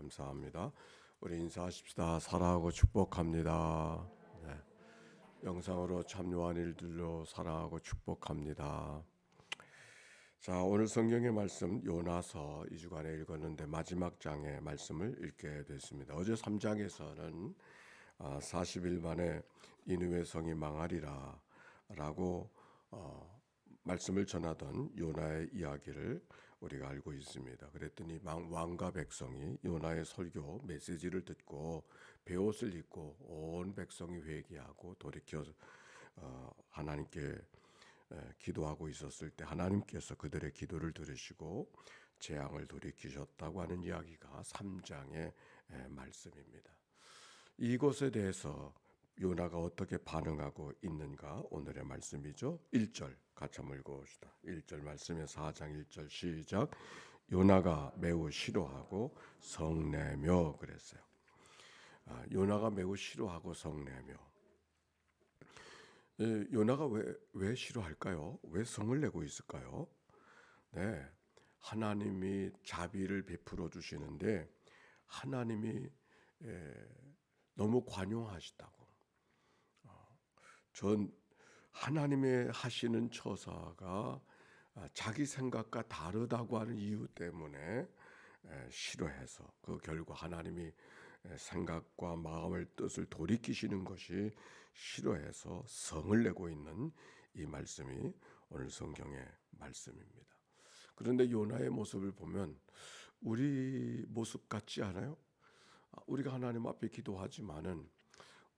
감사합니다. 우리 인사하십시다. 사랑하고 축복합니다. 네. 영상으로 참여한 일들로 사랑하고 축복합니다. 자, 오늘 성경의 말씀 요나서 2주간에 읽었는데 마지막 장의 말씀을 읽게 됐습니다. 어제 3장에서는 40일 만에 니느웨 성이 망하리라 라고 말씀을 전하던 요나의 이야기를 우리가 알고 있습니다. 그랬더니 왕과 백성이 요나의 설교 메시지를 듣고 베옷을 입고 온 백성이 회개하고 돌이켜 하나님께 기도하고 있었을 때 하나님께서 그들의 기도를 들으시고 재앙을 돌이키셨다고 하는 이야기가 3장의 말씀입니다. 이것에 대해서 요나가 어떻게 반응하고 있는가 오늘의 말씀이죠. 1절 같이 한번 읽어봅시다. 1절 말씀에 4장 1절 시작. 요나가 매우 싫어하고 성내며 그랬어요. 요나가 매우 싫어하고 성내며. 요나가 왜 싫어할까요? 왜 성을 내고 있을까요? 네, 하나님이 자비를 베풀어 주시는데 하나님이 너무 관용하시다고. 전 하나님의 하시는 처사가 자기 생각과 다르다고 하는 이유 때문에 싫어해서 그 결과 하나님이 생각과 마음을 뜻을 돌이키시는 것이 싫어해서 성을 내고 있는 이 말씀이 오늘 성경의 말씀입니다. 그런데 요나의 모습을 보면 우리 모습 같지 않아요? 우리가 하나님 앞에 기도하지만은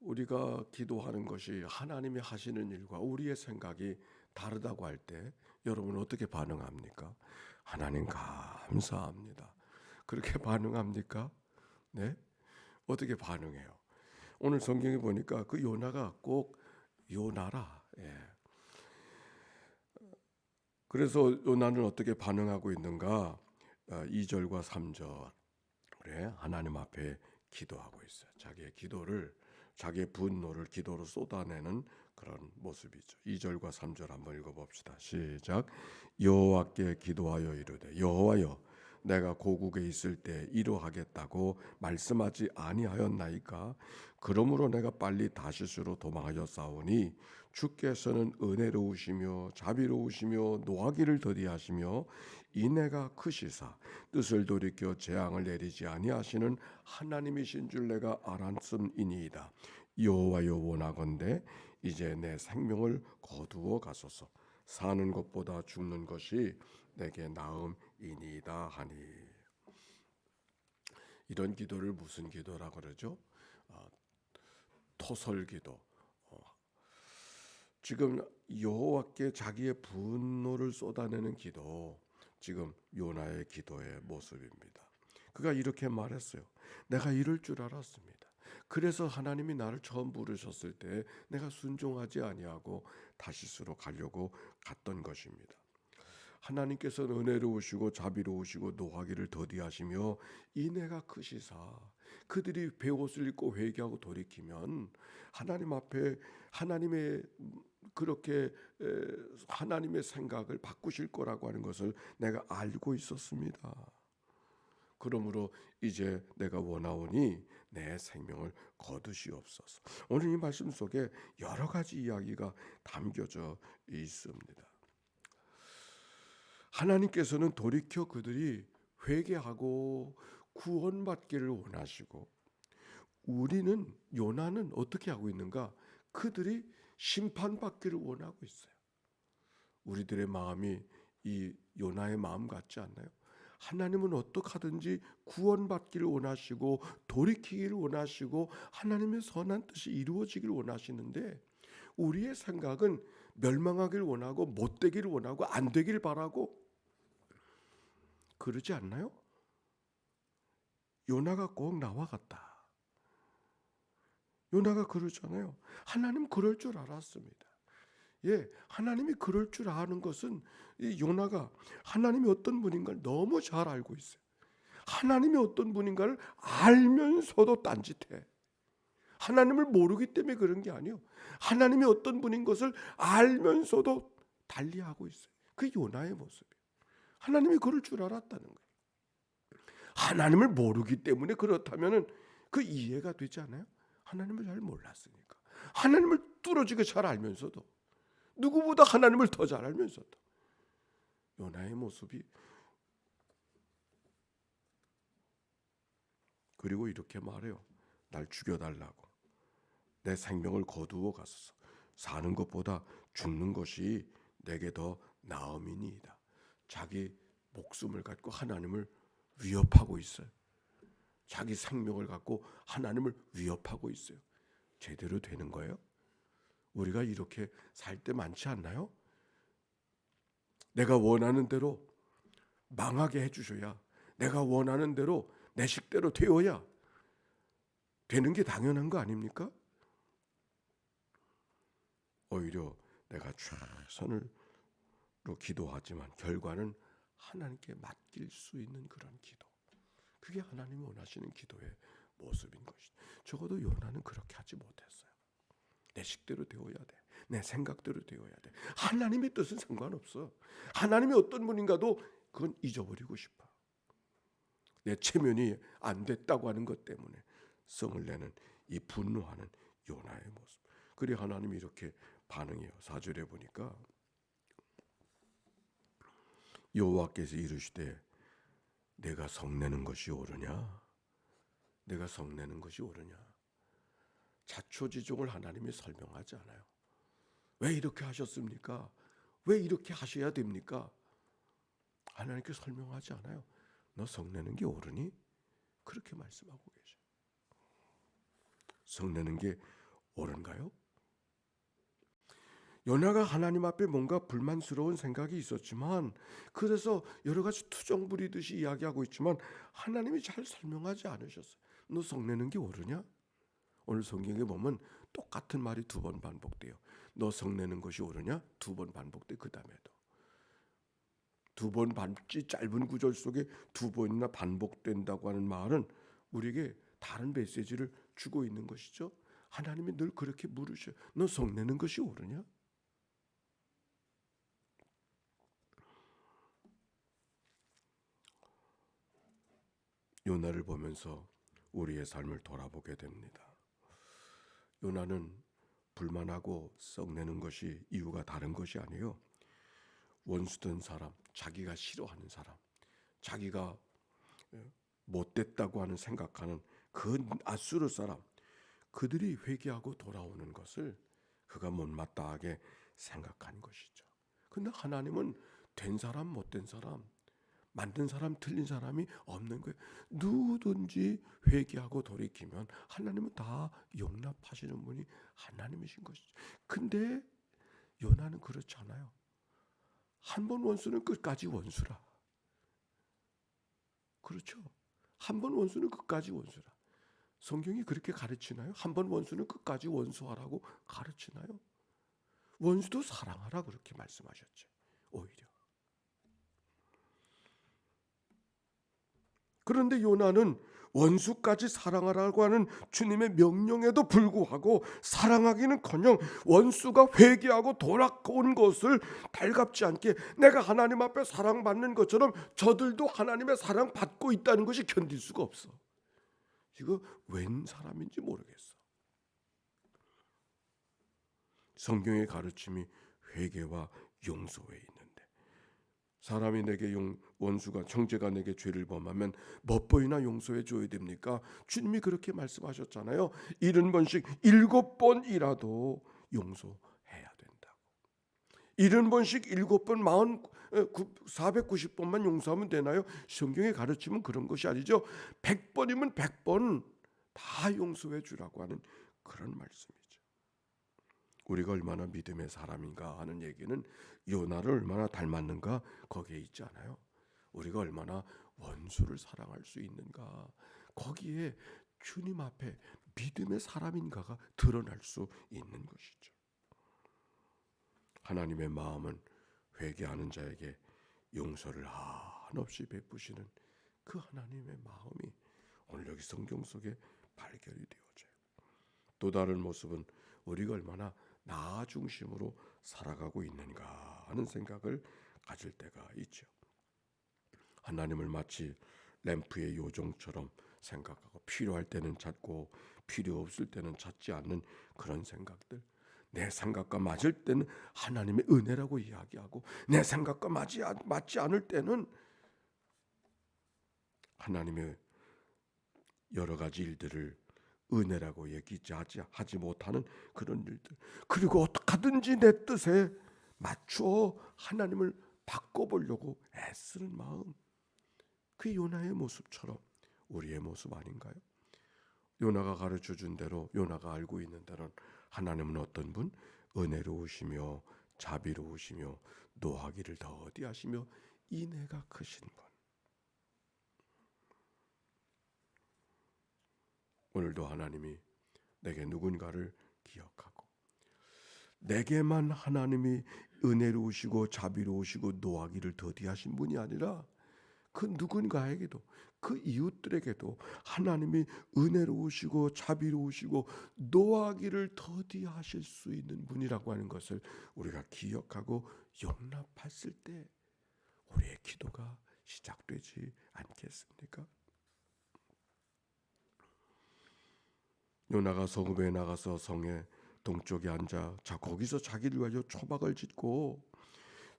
우리가 기도하는 것이 하나님이 하시는 일과 우리의 생각이 다르다고 할 때 여러분 어떻게 반응합니까? 하나님 감사합니다. 그렇게 반응합니까? 네? 어떻게 반응해요? 오늘 성경에 보니까 그 요나가 꼭 요나라. 그래서 요나는 어떻게 반응하고 있는가? 2절과 3절 그래 하나님 앞에 기도하고 있어요. 자기의 분노를 기도로 쏟아내는 그런 모습이죠. 2절과 3절 한번 읽어봅시다. 시작. 여호와께 기도하여 이르되 여호와여 내가 고국에 있을 때 이러하겠다고 말씀하지 아니하였나이까? 그러므로 내가 빨리 다시스로 도망하여 싸우니 주께서는 은혜로우시며 자비로우시며 노하기를 더디하시며 인애가 크시사 뜻을 돌이켜 재앙을 내리지 아니하시는 하나님이신 줄 내가 알았음이니이다. 여호와여 원하건대 이제 내 생명을 거두어 가소서. 사는 것보다 죽는 것이 내게 나음이니이다 하니. 이런 기도를 무슨 기도라 그러죠? 토설기도. 지금 여호와께 자기의 분노를 쏟아내는 기도, 지금 요나의 기도의 모습입니다. 그가 이렇게 말했어요. 내가 이럴 줄 알았습니다. 그래서 하나님이 나를 처음 부르셨을 때 내가 순종하지 아니하고 다시스로 가려고 갔던 것입니다. 하나님께서는 은혜로우시고 자비로우시고 노하기를 더디하시며 인애가 크시사 그들이 베옷을 입고 회개하고 돌이키면 하나님 앞에 하나님의 그렇게 하나님의 생각을 바꾸실 거라고 하는 것을 내가 알고 있었습니다. 그러므로 이제 내가 원하오니 내 생명을 거두시옵소서. 오늘 이 말씀 속에 여러 가지 이야기가 담겨져 있습니다. 하나님께서는 돌이켜 그들이 회개하고 구원받기를 원하시고 요나는 어떻게 하고 있는가? 그들이 심판받기를 원하고 있어요. 우리들의 마음이 이 요나의 마음 같지 않나요? 하나님은 어떻게 하든지 구원받기를 원하시고 돌이키기를 원하시고 하나님의 선한 뜻이 이루어지기를 원하시는데 우리의 생각은 멸망하기를 원하고 못되기를 원하고 안 되기를 바라고 그러지 않나요? 요나가 꼭 나와 같다. 요나가 그러잖아요. 하나님 그럴 줄 알았습니다. 하나님이 그럴 줄 아는 것은 이 요나가 하나님이 어떤 분인가를 너무 잘 알고 있어요. 하나님이 어떤 분인가를 알면서도 딴짓해. 하나님을 모르기 때문에 그런 게 아니에요. 하나님이 어떤 분인 것을 알면서도 달리하고 있어요. 그 요나의 모습이에요. 하나님이 그럴 줄 알았다는 거예요. 하나님을 모르기 때문에 그렇다면은 그 이해가 되지 않아요? 하나님을 잘 몰랐으니까. 하나님을 뚫어지게 잘 알면서도, 누구보다 하나님을 더 잘 알면서도 요나의 모습이, 그리고 이렇게 말해요. 날 죽여달라고. 내 생명을 거두어 가소서. 사는 것보다 죽는 것이 내게 더 나음이니이다. 자기 목숨을 갖고 하나님을 위협하고 있어요. 자기 생명을 갖고 하나님을 위협하고 있어요. 제대로 되는 거예요? 우리가 이렇게 살 때 많지 않나요? 내가 원하는 대로 망하게 해주셔야, 내가 원하는 대로 내 식대로 되어야 되는 게 당연한 거 아닙니까? 오히려 내가 최선으로 기도하지만 결과는 하나님께 맡길 수 있는 그런 기도, 그게 하나님이 원하시는 기도의 모습인 것이죠. 적어도 요나는 그렇게 하지 못했어요. 내 식대로 되어야 돼. 내 생각대로 되어야 돼. 하나님의 뜻은 상관없어. 하나님이 어떤 분인가도 그건 잊어버리고 싶어. 내 체면이 안 됐다고 하는 것 때문에 성을 내는 이 분노하는 요나의 모습. 그래 하나님이 이렇게 반응해요. 4절에 보니까 여호와께서 이르시되 내가 성내는 것이 옳으냐? 내가 성내는 것이 옳으냐? 자초지종을 하나님이 설명하지 않아요. 왜 이렇게 하셨습니까? 왜 이렇게 하셔야 됩니까? 하나님께 설명하지 않아요. 너 성내는 게 옳으니? 그렇게 말씀하고 계셔요. 성내는 게 옳은가요? 요나가 하나님 앞에 뭔가 불만스러운 생각이 있었지만, 그래서 여러 가지 투정 부리듯이 이야기하고 있지만 하나님이 잘 설명하지 않으셨어요. 너 성내는 게 옳으냐? 오늘 성경에 보면 똑같은 말이 2번 반복돼요. 너 성내는 것이 옳으냐? 2번 반복돼. 그 다음에도 2번 반지 짧은 구절 속에 2번이나 반복된다고 하는 말은 우리에게 다른 메시지를 주고 있는 것이죠. 하나님이 늘 그렇게 물으셔요. 너 성내는 것이 옳으냐? 요나를 보면서 우리의 삶을 돌아보게 됩니다. 요나는 불만하고 썩내는 것이 이유가 다른 것이 아니에요. 원수된 사람, 자기가 싫어하는 사람, 자기가 못됐다고 하는 생각하는 그 아수르 사람, 그들이 회개하고 돌아오는 것을 그가 못마땅하게 생각한 것이죠. 근데 하나님은 된 사람, 못된 사람, 만든 사람, 틀린 사람이 없는 거예요. 누구든지 회개하고 돌이키면 하나님은 다 용납하시는 분이 하나님이신 것이죠. 근데 요나는 그렇지 않아요. 한 번 원수는 끝까지 원수라. 그렇죠. 한 번 원수는 끝까지 원수라. 성경이 그렇게 가르치나요? 한 번 원수는 끝까지 원수하라고 가르치나요? 원수도 사랑하라 그렇게 말씀하셨죠. 오히려. 그런데 요나는 원수까지 사랑하라고 하는 주님의 명령에도 불구하고 사랑하기는커녕 원수가 회개하고 돌아온 것을 달갑지 않게 내가 하나님 앞에 사랑받는 것처럼 저들도 하나님의 사랑받고 있다는 것이 견딜 수가 없어. 이거 웬 사람인지 모르겠어. 성경의 가르침이 회개와 용서에 있는데, 사람이 내게 원수가 형제가 내게 죄를 범하면 몇 번이나 용서해 줘야 됩니까? 주님이 그렇게 말씀하셨잖아요. 70번씩 7번이라도 용서해야 된다고. 70번씩 7번 490번만 용서하면 되나요? 성경의 가르침은 그런 것이 아니죠. 100번이면 100번 다 용서해 주라고 하는 그런 말씀이죠. 우리가 얼마나 믿음의 사람인가 하는 얘기는 요나를 얼마나 닮았는가 거기에 있지 않아요? 우리가 얼마나 원수를 사랑할 수 있는가, 거기에 주님 앞에 믿음의 사람인가가 드러날 수 있는 것이죠. 하나님의 마음은 회개하는 자에게 용서를 한없이 베푸시는 그 하나님의 마음이 오늘 여기 성경 속에 발견이 되어져요. 또 다른 모습은 우리가 얼마나 나 중심으로 살아가고 있는가 하는 생각을 가질 때가 있죠. 하나님을 마치 램프의 요정처럼 생각하고 필요할 때는 찾고 필요 없을 때는 찾지 않는 그런 생각들, 내 생각과 맞을 때는 하나님의 은혜라고 이야기하고 내 생각과 맞지 않을 때는 하나님의 여러 가지 일들을 은혜라고 하지 못하는 그런 일들, 그리고 어떻게든지 내 뜻에 맞추어 하나님을 바꿔보려고 애쓰는 마음, 그 요나의 모습처럼 우리의 모습 아닌가요? 요나가 가르쳐준 대로, 요나가 알고 있는 대로 하나님은 어떤 분? 은혜로우시며 자비로우시며 노하기를 더디하시며 인애가 크신 분. 오늘도 하나님이 내게 누군가를 기억하고 내게만 하나님이 은혜로우시고 자비로우시고 노하기를 더디하신 분이 아니라 그 누군가에게도, 그 이웃들에게도 하나님이 은혜로우시고 자비로우시고 노하기를 더디하실 수 있는 분이라고 하는 것을 우리가 기억하고 용납했을 때 우리의 기도가 시작되지 않겠습니까? 요나가 성읍에 나가서 성의 동쪽에 앉아 거기서 자기를 위하여 초박을 짓고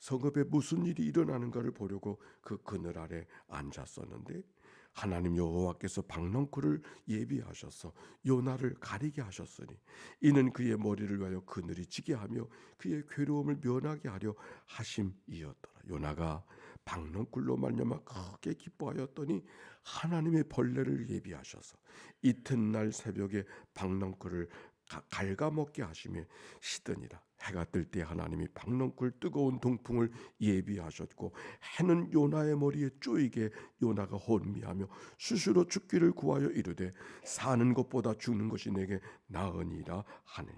성읍에 무슨 일이 일어나는가를 보려고 그 그늘 아래 앉았었는데, 하나님 여호와께서 박넝쿨을 예비하셔서 요나를 가리게 하셨으니 이는 그의 머리를 위하여 그늘이 지게 하며 그의 괴로움을 면하게 하려 하심이었더라. 요나가 박넝쿨로 말미암아 크게 기뻐하였더니 하나님의 벌레를 예비하셔서 이튿날 새벽에 박넝쿨을 갉아먹게 하시며 시드니라. 해가 뜰 때 하나님이 박넝쿨 뜨거운 동풍을 예비하셨고 해는 요나의 머리에 쪼이게 요나가 혼미하며 스스로 죽기를 구하여 이르되 사는 것보다 죽는 것이 내게 나으니라 하니,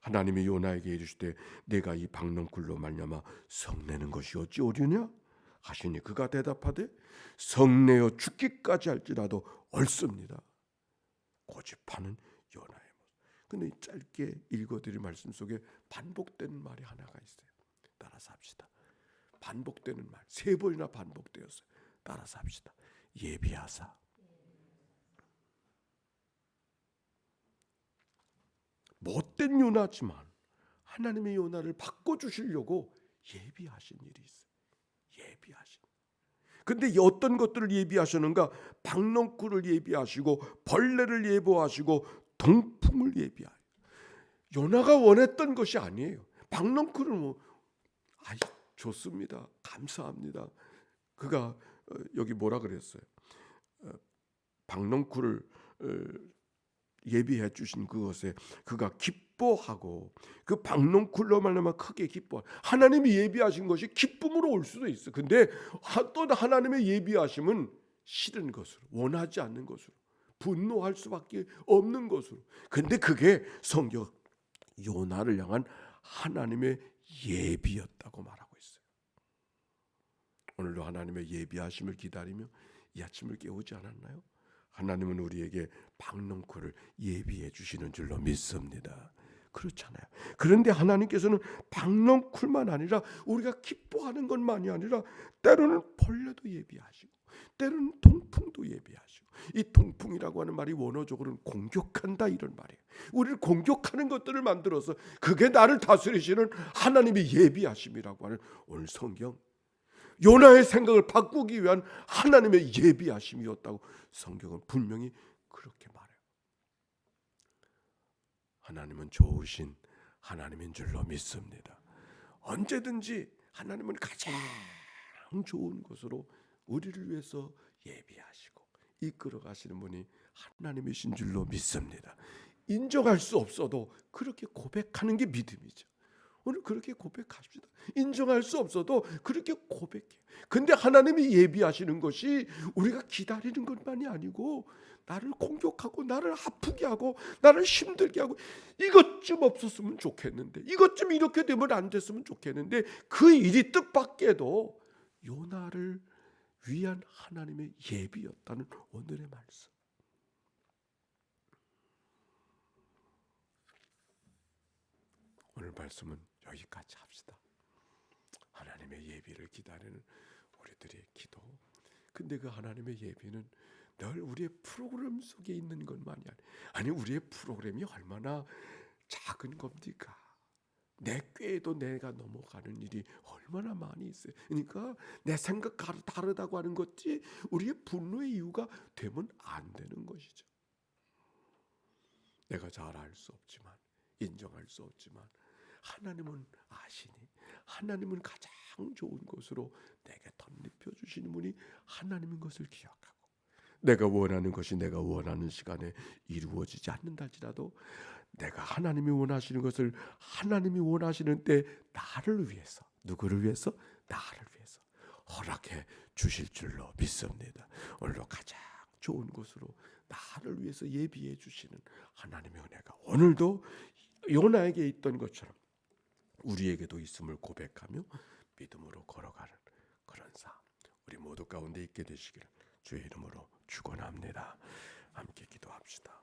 하나님이 요나에게 이르시되 내가 이 박넝쿨로 말미암아 성내는 것이 어찌 오류냐 하시니 그가 대답하되 성내어 죽기까지 할지라도 옳습니다. 고집하는 요나의 모습. 근데 짧게 읽어드릴 말씀 속에 반복되는 말이 하나가 있어요. 따라서 합시다. 반복되는 말 3번이나 반복되었어요. 따라서 합시다. 예비하사. 못된 요나지만 하나님의 요나를 바꿔주시려고 예비하신 일이 있어요. 예비하신. 근데 어떤 것들을 예비하셨는가? 박넝쿨을 예비하시고 벌레를 예보하시고 동풍을 예비하여. 요나가 원했던 것이 아니에요. 박넝쿨은 좋습니다. 감사합니다. 그가 여기 뭐라 그랬어요? 박넝쿨을 예비해 주신 그것에 그가 기뻐하고 그 박넝쿨로 말미암아 크게 기뻐. 하나님이 예비하신 것이 기쁨으로 올 수도 있어. 근데 또 하나님의 예비하심은 싫은 것으로, 원하지 않는 것으로, 분노할 수밖에 없는 것으로. 근데 그게 성경 요나를 향한 하나님의 예비였다고 말하고 있어요. 오늘도 하나님의 예비하심을 기다리며 이 아침을 깨우지 않았나요? 하나님은 우리에게 박넝쿨을 예비해 주시는 줄로 믿습니다. 그렇잖아요. 그런데 하나님께서는 박넝쿨만 아니라 우리가 기뻐하는 것만이 아니라 때로는 벌레도 예비하시고 때로는 동풍도 예비하시고, 이 동풍이라고 하는 말이 원어적으로는 공격한다 이런 말이에요. 우리를 공격하는 것들을 만들어서 그게 나를 다스리시는 하나님의 예비하심이라고 하는 오늘 성경 요나의 생각을 바꾸기 위한 하나님의 예비하심이었다고 성경은 분명히 그렇게 말해요. 하나님은 좋으신 하나님인 줄로 믿습니다. 언제든지 하나님은 가장 좋은 것으로 우리를 위해서 예비하시고 이끌어 가시는 분이 하나님이신 줄로 믿습니다. 인정할 수 없어도 그렇게 고백하는 게 믿음이죠. 오늘 그렇게 고백합시다. 인정할 수 없어도 그렇게 고백해. 근데 하나님이 예비하시는 것이 우리가 기다리는 것만이 아니고 나를 공격하고 나를 아프게 하고 나를 힘들게 하고, 이것 좀 없었으면 좋겠는데, 이것 좀 이렇게 되면 안 됐으면 좋겠는데, 그 일이 뜻밖에도 요나를 위한 하나님의 예비였다는 오늘의 말씀. 오늘 말씀은 여기까지 합시다. 하나님의 예비를 기다리는 우리들의 기도, 근데 그 하나님의 예비는 늘 우리의 프로그램 속에 있는 것만이 아니 우리의 프로그램이 얼마나 작은 겁니까? 내 꾀에도 내가 넘어가는 일이 얼마나 많이 있어요. 그러니까 내 생각 다르다고 하는 것이 우리의 분노의 이유가 되면 안 되는 것이죠. 내가 잘 알 수 없지만, 인정할 수 없지만 하나님은 아시니, 하나님은 가장 좋은 것으로 내게 덧입혀 주시는 분이 하나님인 것을 기억하고, 내가 원하는 것이 내가 원하는 시간에 이루어지지 않는다 할지라도 내가 하나님이 원하시는 것을 하나님이 원하시는 때 나를 위해서, 누구를 위해서? 나를 위해서 허락해 주실 줄로 믿습니다. 오늘도 가장 좋은 곳으로 나를 위해서 예비해 주시는 하나님의 은혜가 오늘도 요나에게 있던 것처럼 우리에게도 있음을 고백하며 믿음으로 걸어가는 그런 삶, 우리 모두 가운데 있게 되시기를 주의 이름으로 축원합니다. 함께 기도합시다.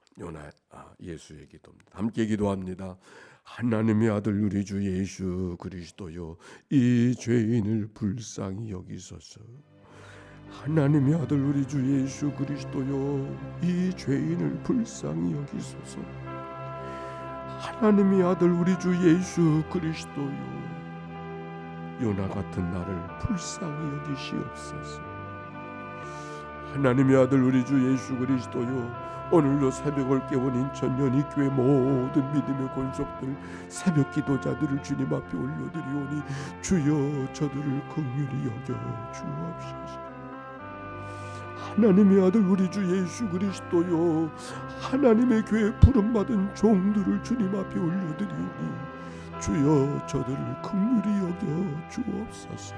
예수의 기도입니다. 함께 기도합니다. 하나님의 아들 우리 주 예수 그리스도요, 이 죄인을 불쌍히 여기소서. 하나님의 아들 우리 주 예수 그리스도요, 이 죄인을 불쌍히 여기소서. 하나님의 아들 우리 주 예수 그리스도요, 요나 같은 나를 불쌍히 여기시옵소서. 하나님의 아들 우리 주 예수 그리스도요, 오늘도 새벽을 깨운 인천 연희교회 모든 믿음의 권속들, 새벽 기도자들을 주님 앞에 올려드리오니 주여 저들을 긍휼히 여겨 주옵소서. 하나님의 아들 우리 주 예수 그리스도요, 하나님의 교회 부름받은 종들을 주님 앞에 올려드리오니 주여 저들을 긍휼히 여겨 주옵소서.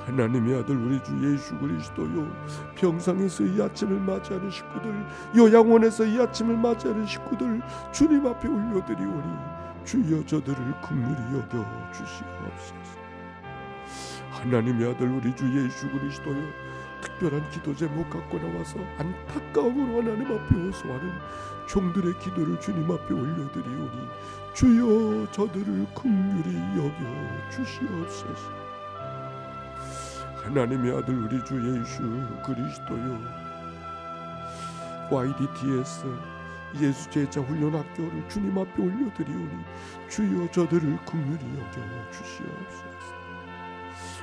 하나님의 아들 우리 주 예수 그리스도요, 평상에서 이 아침을 맞이하는 식구들, 요양원에서 이 아침을 맞이하는 식구들 주님 앞에 올려드리오니 주여 저들을 긍휼히 여겨 주시옵소서. 하나님의 아들 우리 주 예수 그리스도요, 특별한 기도 제목 갖고 나와서 안타까움으로 하나님 앞에 호소하는 종들의 기도를 주님 앞에 올려드리오니 주여 저들을 긍휼히 여겨 주시옵소서. 하나님의 아들 우리 주 예수 그리스도요, YDTS 예수 제자 훈련 학교를 주님 앞에 올려드리오니 주여 저들을 긍휼히 여겨 주시옵소서.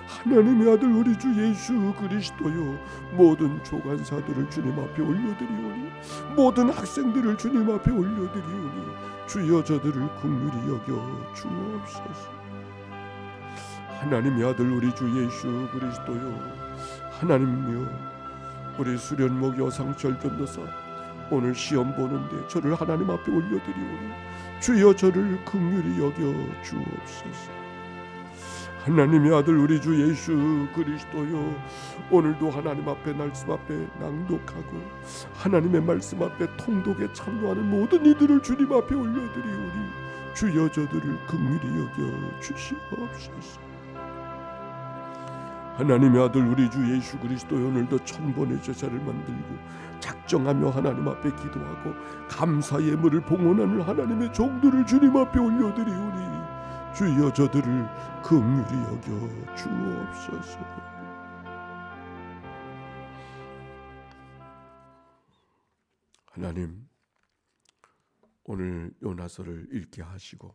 하나님의 아들 우리 주 예수 그리스도요, 모든 조간사들을 주님 앞에 올려드리오니, 모든 학생들을 주님 앞에 올려드리오니 주여 저들을 긍휼히 여겨 주옵소서. 하나님의 아들 우리 주 예수 그리스도요, 하나님이여, 우리 수련목 여상철 전도사 오늘 시험 보는데 저를 하나님 앞에 올려드리오니 주여 저를 긍휼히 여겨 주옵소서. 하나님의 아들 우리 주 예수 그리스도요, 오늘도 하나님 앞에 말씀 앞에 낭독하고 하나님의 말씀 앞에 통독에 참여하는 모든 이들을 주님 앞에 올려드리오니 주여 저들을 긍휼히 여겨 주시옵소서. 하나님의 아들 우리 주 예수 그리스도 오늘도 천번의 제사를 만들고 작정하며 하나님 앞에 기도하고 감사 예물을 봉헌하는 하나님의 종들을 주님 앞에 올려드리오니 주여 저들을 긍휼히 여겨 주옵소서. 하나님, 오늘 요나서를 읽게 하시고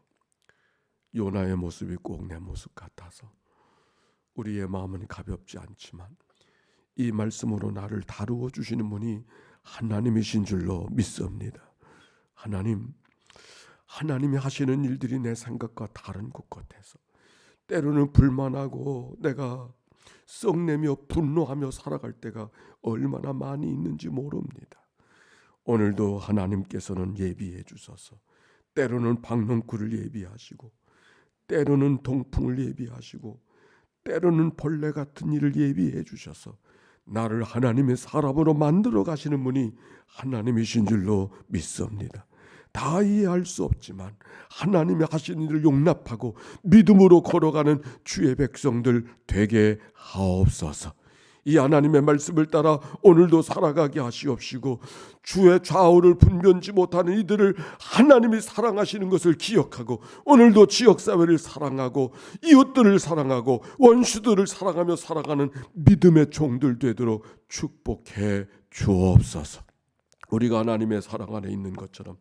요나의 모습이 꼭 내 모습 같아서 우리의 마음은 가볍지 않지만 이 말씀으로 나를 다루어 주시는 분이 하나님이신 줄로 믿습니다. 하나님이 하시는 일들이 내 생각과 다른 것 같아서 때로는 불만하고 내가 썩내며 분노하며 살아갈 때가 얼마나 많이 있는지 모릅니다. 오늘도 하나님께서는 예비해 주셔서 때로는 박넝쿨을 예비하시고 때로는 동풍을 예비하시고 때로는 벌레 같은 일을 예비해 주셔서 나를 하나님의 사람으로 만들어 가시는 분이 하나님이신 줄로 믿습니다. 다 이해할 수 없지만 하나님이 하시는 일을 용납하고 믿음으로 걸어가는 주의 백성들 되게 하옵소서. 이 하나님의 말씀을 따라 오늘도 살아가게 하시옵시고, 주의 좌우를 분변치 못하는 이들을 하나님이 사랑하시는 것을 기억하고 오늘도 지역사회를 사랑하고 이웃들을 사랑하고 원수들을 사랑하며 살아가는 믿음의 종들 되도록 축복해 주옵소서. 우리가 하나님의 사랑 안에 있는 것처럼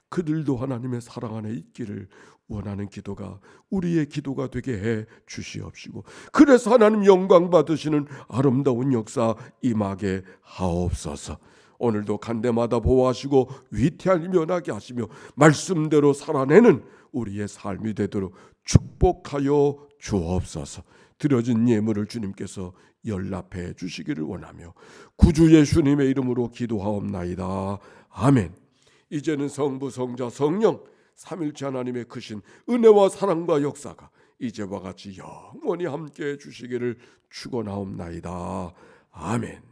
그들도 하나님의 사랑 안에 있기를 원하는 기도가 우리의 기도가 되게 해 주시옵시고, 그래서 하나님 영광 받으시는 아름다운 역사 임하게 하옵소서. 오늘도 간대마다 보호하시고 위태하니 면하게 하시며 말씀대로 살아내는 우리의 삶이 되도록 축복하여 주옵소서. 드려진 예물을 주님께서 연락해 주시기를 원하며 구주 예수님의 이름으로 기도하옵나이다. 아멘. 이제는 성부, 성자, 성령 삼일체 하나님의 크신 은혜와 사랑과 역사가 이제와 같이 영원히 함께해 주시기를 축원하옵나이다. 아멘.